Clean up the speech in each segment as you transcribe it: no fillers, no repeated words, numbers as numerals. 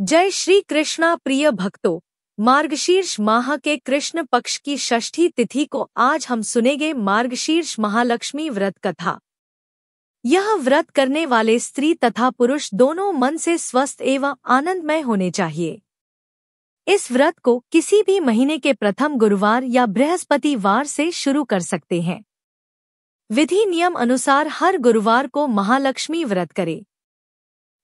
जय श्री कृष्णा प्रिय भक्तों। मार्गशीर्ष माह के कृष्ण पक्ष की षष्ठी तिथि को आज हम सुनेंगे मार्गशीर्ष महालक्ष्मी व्रत कथा। यह व्रत करने वाले स्त्री तथा पुरुष दोनों मन से स्वस्थ एवं आनंदमय होने चाहिए। इस व्रत को किसी भी महीने के प्रथम गुरुवार या बृहस्पतिवार से शुरू कर सकते हैं। विधि नियम अनुसार हर गुरुवार को महालक्ष्मी व्रत करें।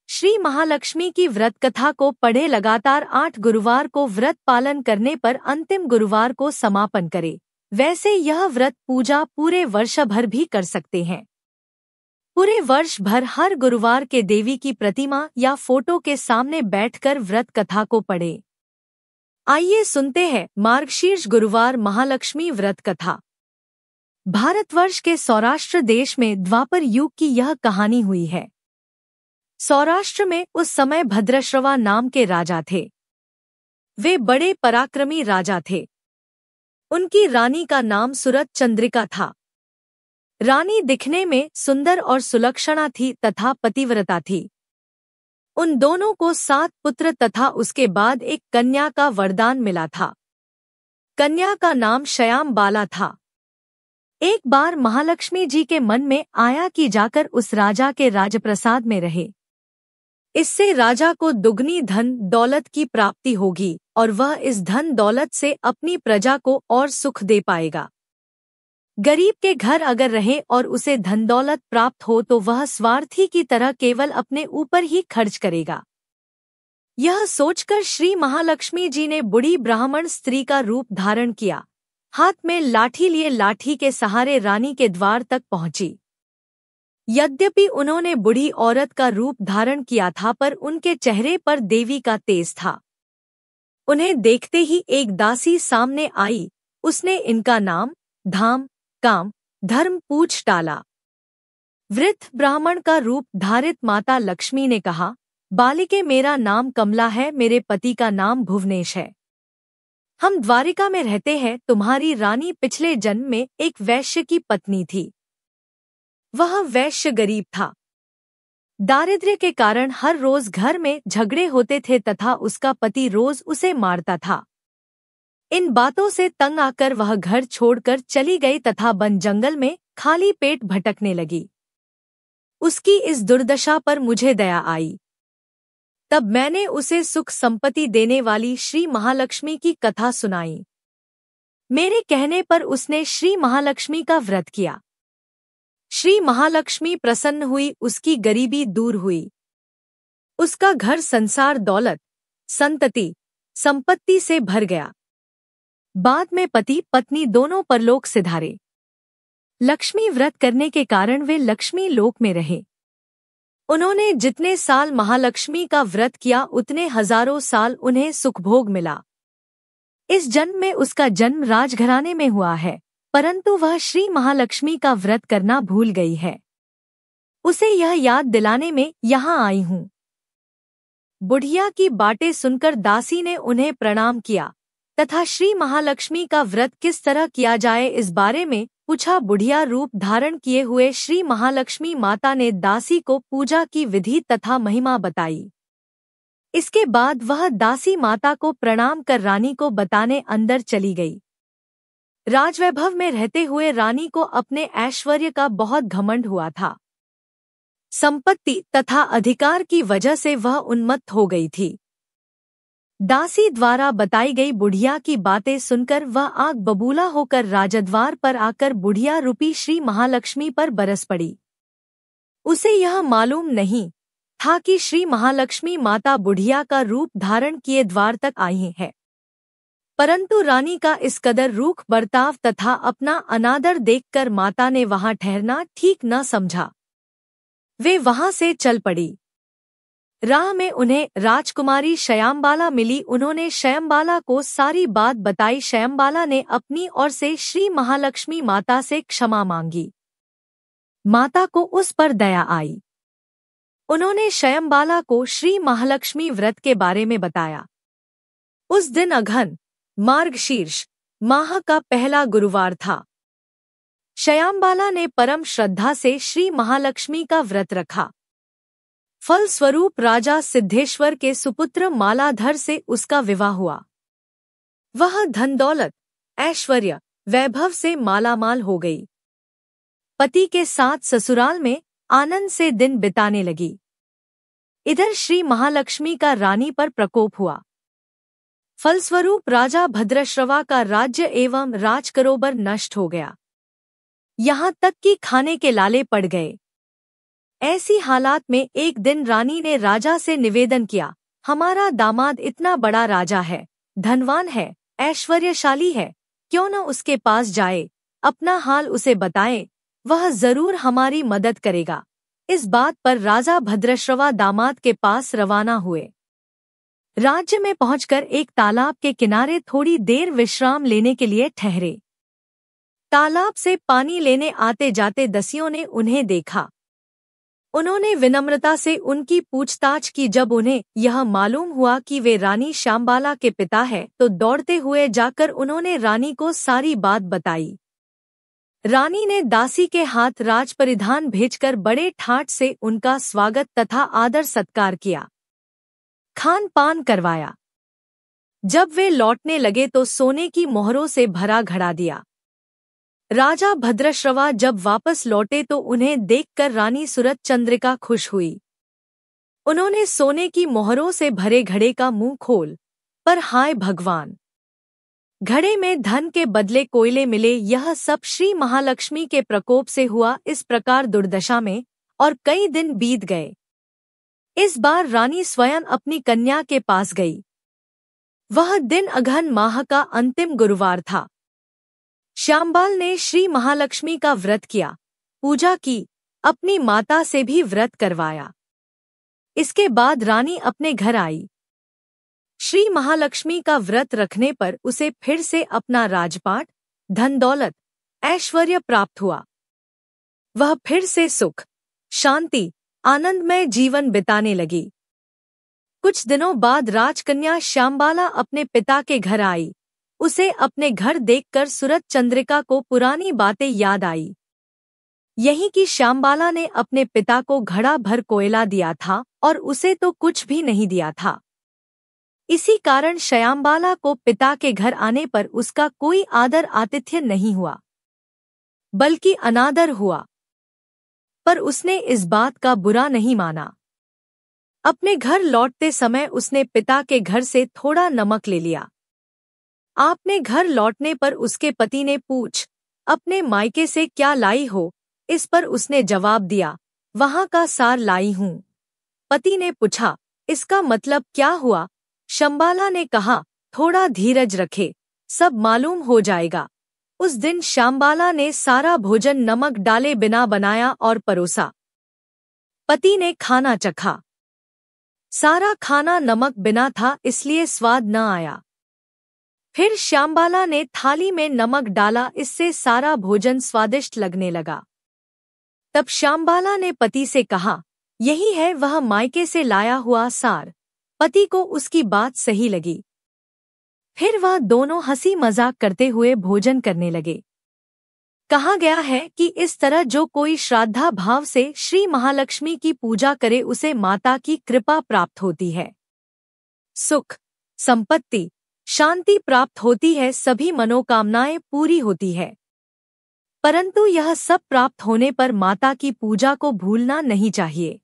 श्री महालक्ष्मी की व्रत कथा को पढ़े। लगातार 8 गुरुवार को व्रत पालन करने पर अंतिम गुरुवार को समापन करें। वैसे यह व्रत पूजा पूरे वर्ष भर भी कर सकते हैं। पूरे वर्ष भर हर गुरुवार के देवी की प्रतिमा या फोटो के सामने बैठकर व्रत कथा को पढ़ें। आइए सुनते हैं मार्गशीर्ष गुरुवार महालक्ष्मी व्रत कथा। भारतवर्ष के सौराष्ट्र देश में द्वापर युग की यह कहानी हुई है। सौराष्ट्र में उस समय भद्रश्रवा नाम के राजा थे। वे बड़े पराक्रमी राजा थे। उनकी रानी का नाम सुरत चंद्रिका था। रानी दिखने में सुंदर और सुलक्षणा थी तथा पतिव्रता थी। उन दोनों को 7 पुत्र तथा उसके बाद एक कन्या का वरदान मिला था। कन्या का नाम श्यामबाला था। एक बार महालक्ष्मी जी के मन में आया कि जाकर उस राजा के राजप्रसाद में रहे। इससे राजा को दुगनी धन दौलत की प्राप्ति होगी और वह इस धन दौलत से अपनी प्रजा को और सुख दे पाएगा। गरीब के घर अगर रहे और उसे धन दौलत प्राप्त हो तो वह स्वार्थी की तरह केवल अपने ऊपर ही खर्च करेगा। यह सोचकर श्री महालक्ष्मी जी ने बूढ़ी ब्राह्मण स्त्री का रूप धारण किया। हाथ में लाठी लिए लाठी के सहारे रानी के द्वार तक पहुंची। यद्यपि उन्होंने बूढ़ी औरत का रूप धारण किया था पर उनके चेहरे पर देवी का तेज था। उन्हें देखते ही एक दासी सामने आई। उसने इनका नाम, धाम, काम, धर्म पूछ डाला। वृद्ध ब्राह्मण का रूप धारित माता लक्ष्मी ने कहा, बालिके मेरा नाम कमला है, मेरे पति का नाम भुवनेश है। हम द्वारिका में रहते हैं। तुम्हारी रानी पिछले जन्म में एक वैश्य की पत्नी थी। वह वैश्य गरीब था। दारिद्र्य के कारण हर रोज घर में झगड़े होते थे तथा उसका पति रोज उसे मारता था। इन बातों से तंग आकर वह घर छोड़कर चली गई तथा वन जंगल में खाली पेट भटकने लगी। उसकी इस दुर्दशा पर मुझे दया आई। तब मैंने उसे सुख संपत्ति देने वाली श्री महालक्ष्मी की कथा सुनाई। मेरे कहने पर उसने श्री महालक्ष्मी का व्रत किया। श्री महालक्ष्मी प्रसन्न हुई, उसकी गरीबी दूर हुई। उसका घर संसार दौलत, संतति, संपत्ति से भर गया। बाद में पति पत्नी दोनों परलोक सिधारे। लक्ष्मी व्रत करने के कारण वे लक्ष्मी लोक में रहे। उन्होंने जितने साल महालक्ष्मी का व्रत किया उतने हजारों साल उन्हें सुखभोग मिला। इस जन्म में उसका जन्म राजघराने में हुआ है, परंतु वह श्री महालक्ष्मी का व्रत करना भूल गई है। उसे यह याद दिलाने में यहाँ आई हूँ। बुढ़िया की बातें सुनकर दासी ने उन्हें प्रणाम किया तथा श्री महालक्ष्मी का व्रत किस तरह किया जाए इस बारे में पूछा। बुढ़िया रूप धारण किए हुए श्री महालक्ष्मी माता ने दासी को पूजा की विधि तथा महिमा बताई। इसके बाद वह दासी माता को प्रणाम कर रानी को बताने अंदर चली गई। राजवैभव में रहते हुए रानी को अपने ऐश्वर्य का बहुत घमंड हुआ था। संपत्ति तथा अधिकार की वजह से वह उन्मत्त हो गई थी। दासी द्वारा बताई गई बुढ़िया की बातें सुनकर वह आग बबूला होकर राजद्वार पर आकर बुढ़िया रूपी श्री महालक्ष्मी पर बरस पड़ी। उसे यह मालूम नहीं था कि श्री महालक्ष्मी माता बुढ़िया का रूप धारण किए द्वार तक आई है। परंतु रानी का इस कदर रूख बर्ताव तथा अपना अनादर देखकर माता ने वहां ठहरना ठीक न समझा। वे वहां से चल पड़ी। राह में उन्हें राजकुमारी श्यामबाला मिली। उन्होंने श्यामबाला को सारी बात बताई। श्यामबाला ने अपनी ओर से श्री महालक्ष्मी माता से क्षमा मांगी। माता को उस पर दया आई। उन्होंने श्यामबाला को श्री महालक्ष्मी व्रत के बारे में बताया। उस दिन अघन मार्गशीर्ष माह का पहला गुरुवार था। श्यामबाला ने परम श्रद्धा से श्री महालक्ष्मी का व्रत रखा। फलस्वरूप राजा सिद्धेश्वर के सुपुत्र मालाधर से उसका विवाह हुआ। वह धन दौलत, ऐश्वर्य, वैभव से मालामाल हो गई। पति के साथ ससुराल में आनंद से दिन बिताने लगी। इधर श्री महालक्ष्मी का रानी पर प्रकोप हुआ। फलस्वरूप राजा भद्रश्रवा का राज्य एवं राजकरोबर नष्ट हो गया। यहाँ तक कि खाने के लाले पड़ गए। ऐसी हालात में एक दिन रानी ने राजा से निवेदन किया, हमारा दामाद इतना बड़ा राजा है, धनवान है, ऐश्वर्यशाली है, क्यों न उसके पास जाए, अपना हाल उसे बताए, वह जरूर हमारी मदद करेगा। इस बात पर राजा भद्रश्रवा दामाद के पास रवाना हुए। राज्य में पहुंचकर एक तालाब के किनारे थोड़ी देर विश्राम लेने के लिए ठहरे। तालाब से पानी लेने आते जाते दसियों ने उन्हें देखा। उन्होंने विनम्रता से उनकी पूछताछ की। जब उन्हें यह मालूम हुआ कि वे रानी श्यामबाला के पिता हैं, तो दौड़ते हुए जाकर उन्होंने रानी को सारी बात बताई। रानी ने दासी के हाथ राजपरिधान भेजकर बड़े ठाट से उनका स्वागत तथा आदर सत्कार किया, खान पान करवाया। जब वे लौटने लगे तो सोने की मोहरों से भरा घड़ा दिया। राजा भद्रश्रवा जब वापस लौटे तो उन्हें देखकर रानी सूरत चंद्रिका खुश हुई। उन्होंने सोने की मोहरों से भरे घड़े का मुंह खोल, पर हाय भगवान, घड़े में धन के बदले कोयले मिले। यह सब श्री महालक्ष्मी के प्रकोप से हुआ। इस प्रकार दुर्दशा में और कई दिन बीत गए। इस बार रानी स्वयं अपनी कन्या के पास गई। वह दिन अघन माह का अंतिम गुरुवार था। श्यामबाल ने श्री महालक्ष्मी का व्रत किया, पूजा की, अपनी माता से भी व्रत करवाया। इसके बाद रानी अपने घर आई। श्री महालक्ष्मी का व्रत रखने पर उसे फिर से अपना राजपाट, धन दौलत, ऐश्वर्य प्राप्त हुआ। वह फिर से सुख, शांति, आनंदमय जीवन बिताने लगी। कुछ दिनों बाद राजकन्या श्यामबाला अपने पिता के घर आई। उसे अपने घर देखकर सूरत चंद्रिका को पुरानी बातें याद आई। यही कि श्यामबाला ने अपने पिता को घड़ा भर कोयला दिया था और उसे तो कुछ भी नहीं दिया था। इसी कारण श्यामबाला को पिता के घर आने पर उसका कोई आदर आतिथ्य नहीं हुआ, बल्कि अनादर हुआ। पर उसने इस बात का बुरा नहीं माना। अपने घर लौटते समय उसने पिता के घर से थोड़ा नमक ले लिया। आपने घर लौटने पर उसके पति ने पूछ, अपने मायके से क्या लाई हो? इस पर उसने जवाब दिया, वहां का सार लाई हूं। पति ने पूछा, इसका मतलब क्या हुआ? श्यामबाला ने कहा, थोड़ा धीरज रखे, सब मालूम हो जाएगा। उस दिन श्यामबाला ने सारा भोजन नमक डाले बिना बनाया और परोसा। पति ने खाना चखा। सारा खाना नमक बिना था, इसलिए स्वाद न आया। फिर श्यामबाला ने थाली में नमक डाला, इससे सारा भोजन स्वादिष्ट लगने लगा। तब श्यामबाला ने पति से कहा, यही है वह मायके से लाया हुआ सार। पति को उसकी बात सही लगी। फिर वह दोनों हंसी मजाक करते हुए भोजन करने लगे। कहा गया है कि इस तरह जो कोई श्रद्धा भाव से श्री महालक्ष्मी की पूजा करे उसे माता की कृपा प्राप्त होती है। सुख, संपत्ति, शांति प्राप्त होती है, सभी मनोकामनाएं पूरी होती है। परंतु यह सब प्राप्त होने पर माता की पूजा को भूलना नहीं चाहिए।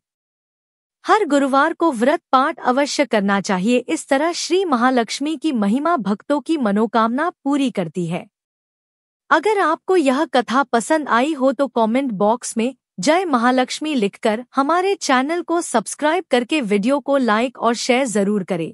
हर गुरुवार को व्रत पाठ अवश्य करना चाहिए। इस तरह श्री महालक्ष्मी की महिमा भक्तों की मनोकामना पूरी करती है। अगर आपको यह कथा पसंद आई हो तो कमेंट बॉक्स में जय महालक्ष्मी लिखकर हमारे चैनल को सब्सक्राइब करके वीडियो को लाइक और शेयर जरूर करें।